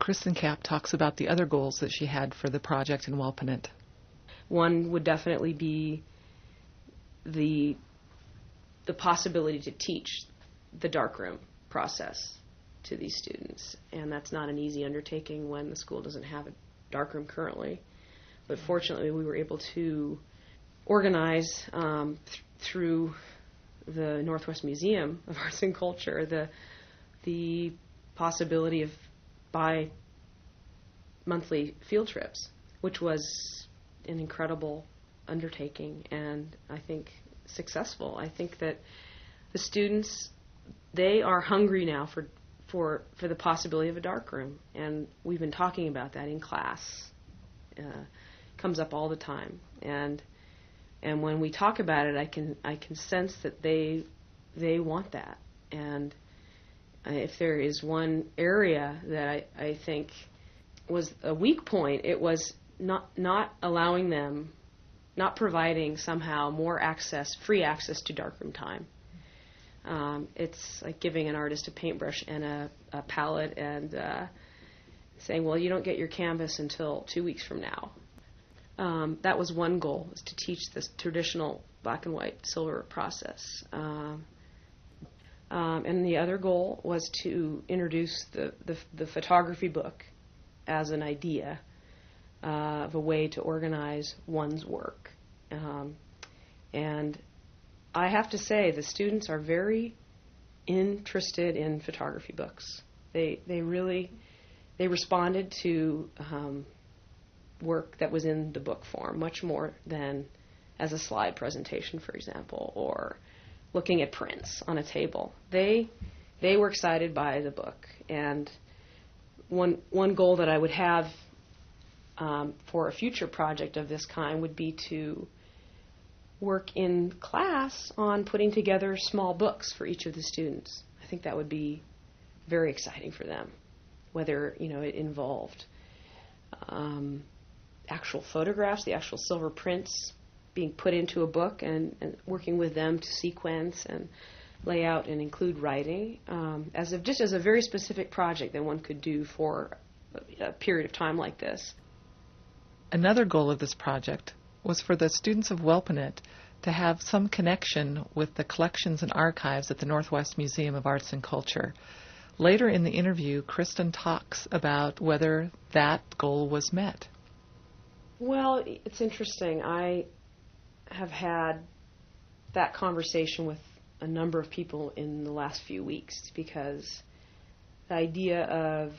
Kristin Capp talks about the other goals that she had for the project in Wellpinit. One would definitely be the possibility to teach the darkroom process to these students. And that's not an easy undertaking when the school doesn't have a darkroom currently. But fortunately, we were able to organize through the Northwest Museum of Arts and Culture the possibility of bi-monthly field trips, which was an incredible undertaking and I think successful. I think that the students, they are hungry now for the possibility of a darkroom, and we've been talking about that in class. Comes up all the time, and when we talk about it, I can sense that they want that. And if there is one area that I think was a weak point, it was not allowing them, not providing somehow more access, free access to darkroom time. It's like giving an artist a paintbrush and a palette and saying, well, you don't get your canvas until 2 weeks from now. That was one goal, was to teach this traditional black and white silver process. And the other goal was to introduce the photography book as an idea of a way to organize one's work. And I have to say, the students are very interested in photography books. They responded to work that was in the book form much more than as a slide presentation, for example, or looking at prints on a table. They were excited by the book. And one goal that I would have for a future project of this kind would be to work in class on putting together small books for each of the students. I think that would be very exciting for them, whether it involved actual photographs, the actual silver prints being put into a book, and working with them to sequence and lay out and include writing as a very specific project that one could do for a period of time like this. Another goal of this project was for the students of Wellpinit to have some connection with the collections and archives at the Northwest Museum of Arts and Culture. Later in the interview, Kristin talks about whether that goal was met. Well, it's interesting. I have had that conversation with a number of people in the last few weeks, because the idea of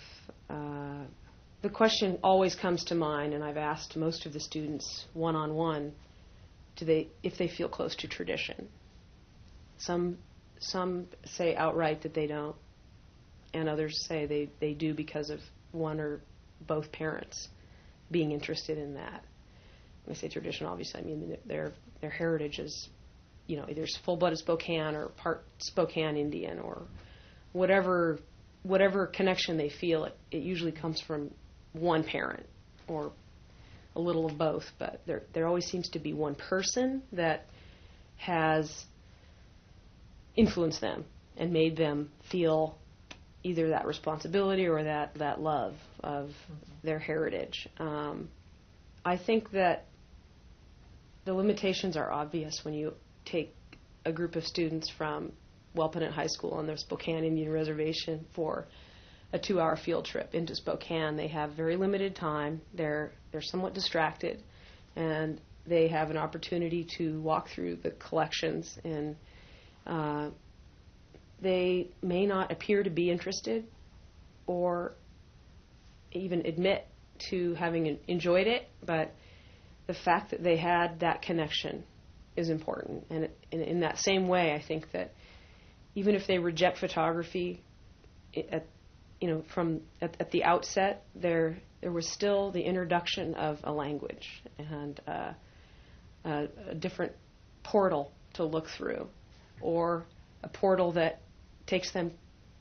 the question always comes to mind, and I've asked most of the students one-on-one, if they feel close to tradition. Some say outright that they don't, and others say they do because of one or both parents being interested in that. When I say tradition, obviously I mean their heritage is, either full-blooded Spokane or part Spokane Indian, or whatever connection they feel. It usually comes from one parent or a little of both, but there always seems to be one person that has influenced them and made them feel either that responsibility or that love of their heritage. I think that the limitations are obvious when you take a group of students from Wellpinit High School on the Spokane Indian Reservation for a 2-hour field trip into Spokane. They have very limited time. They're somewhat distracted, and they have an opportunity to walk through the collections, and they may not appear to be interested or even admit to having enjoyed it, but the fact that they had that connection is important. And in that same way, I think that even if they reject photography at the outset, there was still the introduction of a language and a different portal to look through, or a portal that takes them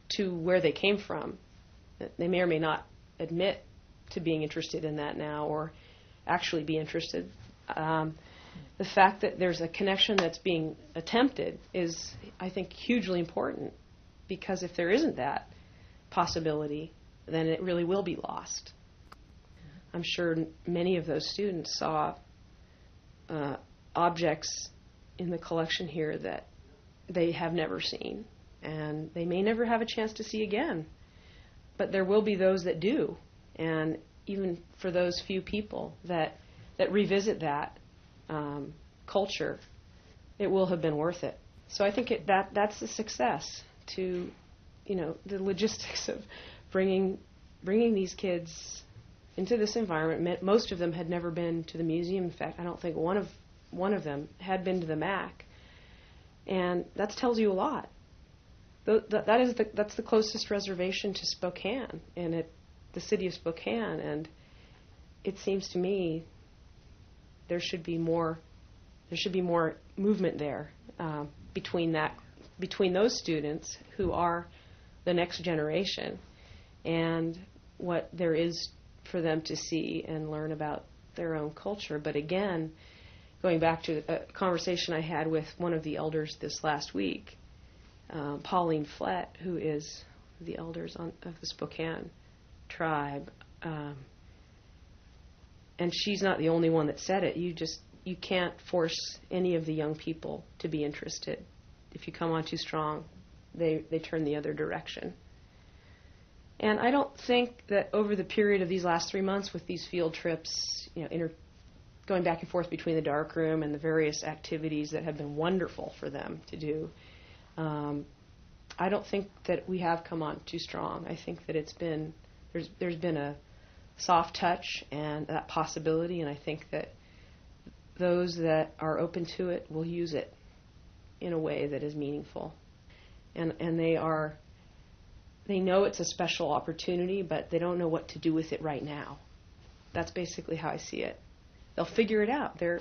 to where they came from. They may or may not admit to being interested in that now, or actually be interested. The fact that there's a connection that's being attempted is, I think, hugely important, because if there isn't that possibility, then it really will be lost. I'm sure many of those students saw objects in the collection here that they have never seen, and they may never have a chance to see again. But there will be those that do, and even for those few people that revisit that culture, it will have been worth it. So I think that's the success to, the logistics of bringing these kids into this environment. Most of them had never been to the museum. In fact, I don't think one of them had been to the MAC, and that tells you a lot. That's the closest reservation to Spokane, and the city of Spokane, and it seems to me there should be more movement there between those students who are the next generation and what there is for them to see and learn about their own culture. But again, going back to a conversation I had with one of the elders this last week, Pauline Flett, who is the elders of the Spokane tribe, and she's not the only one that said it. You can't force any of the young people to be interested. If you come on too strong, they turn the other direction. And I don't think that over the period of these last 3 months with these field trips, going back and forth between the darkroom and the various activities that have been wonderful for them to do, I don't think that we have come on too strong. I think that there's been a soft touch and that possibility, and I think that those that are open to it will use it in a way that is meaningful. And they know it's a special opportunity, but they don't know what to do with it right now. That's basically how I see it. They'll figure it out. They're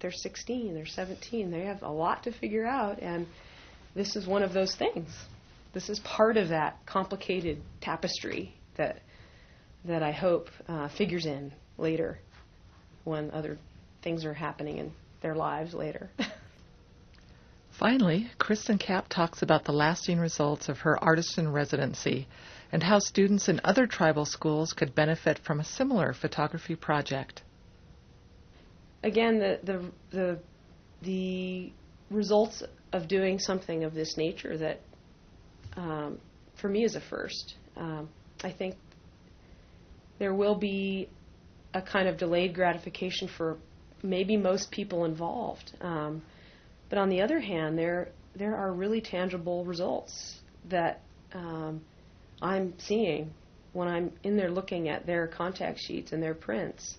16, they're 17. They have a lot to figure out, and this is one of those things. This is part of that complicated tapestry that I hope figures in later when other things are happening in their lives later. Finally, Kristin Capp talks about the lasting results of her artist-in-residency and how students in other tribal schools could benefit from a similar photography project. Again, the results of doing something of this nature that, for me, is a first. I think there will be a kind of delayed gratification for maybe most people involved. But on the other hand, there are really tangible results that I'm seeing when I'm in there looking at their contact sheets and their prints.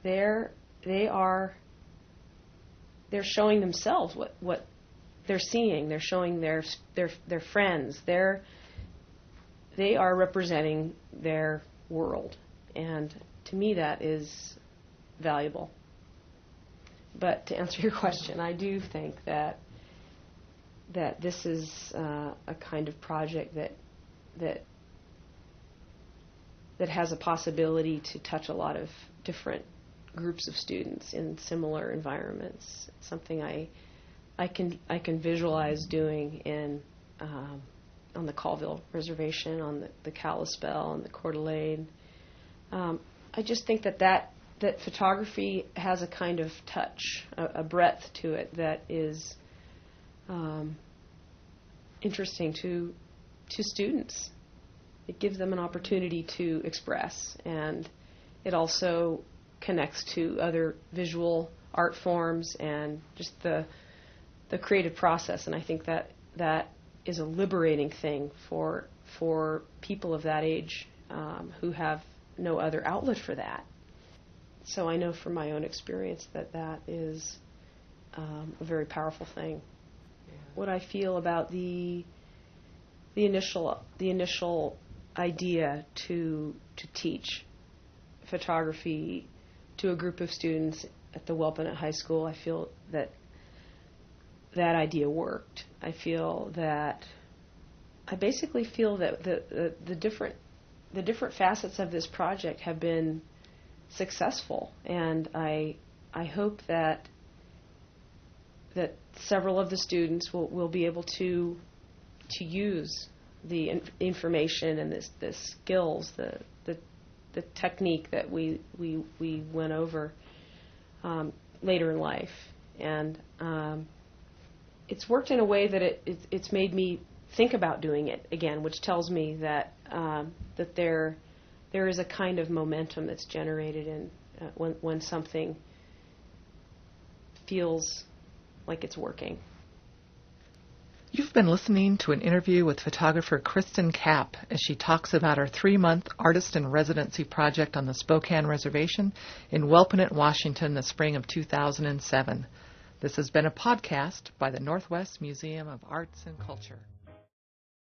They're showing themselves what they're seeing. They're showing their friends. They are representing their world, and to me that is valuable. But to answer your question, I do think that this is a kind of project that has a possibility to touch a lot of different groups of students in similar environments. It's something I can visualize doing on the Colville Reservation, on the Kalispell, and the Coeur d'Alene. I just think that photography has a kind of touch, a breadth to it that is interesting to students. It gives them an opportunity to express, and it also connects to other visual art forms and just the creative process. And I think that is a liberating thing for people of that age who have no other outlet for that. So I know from my own experience that is a very powerful thing. Yeah. What I feel about the initial idea to teach photography to a group of students at the Wellpinit High School, I feel that idea worked. I basically feel that the different facets of this project have been successful, and I hope that several of the students will be able to use information and the skills, the technique that we went over later in life, and it's worked in a way that it's made me think about doing it again, which tells me that that there is a kind of momentum that's generated in when something feels like it's working. You've been listening to an interview with photographer Kristin Capp as she talks about her 3-month artist-in-residency project on the Spokane Reservation in Wellpinit, Washington, the spring of 2007. This has been a podcast by the Northwest Museum of Arts and Culture.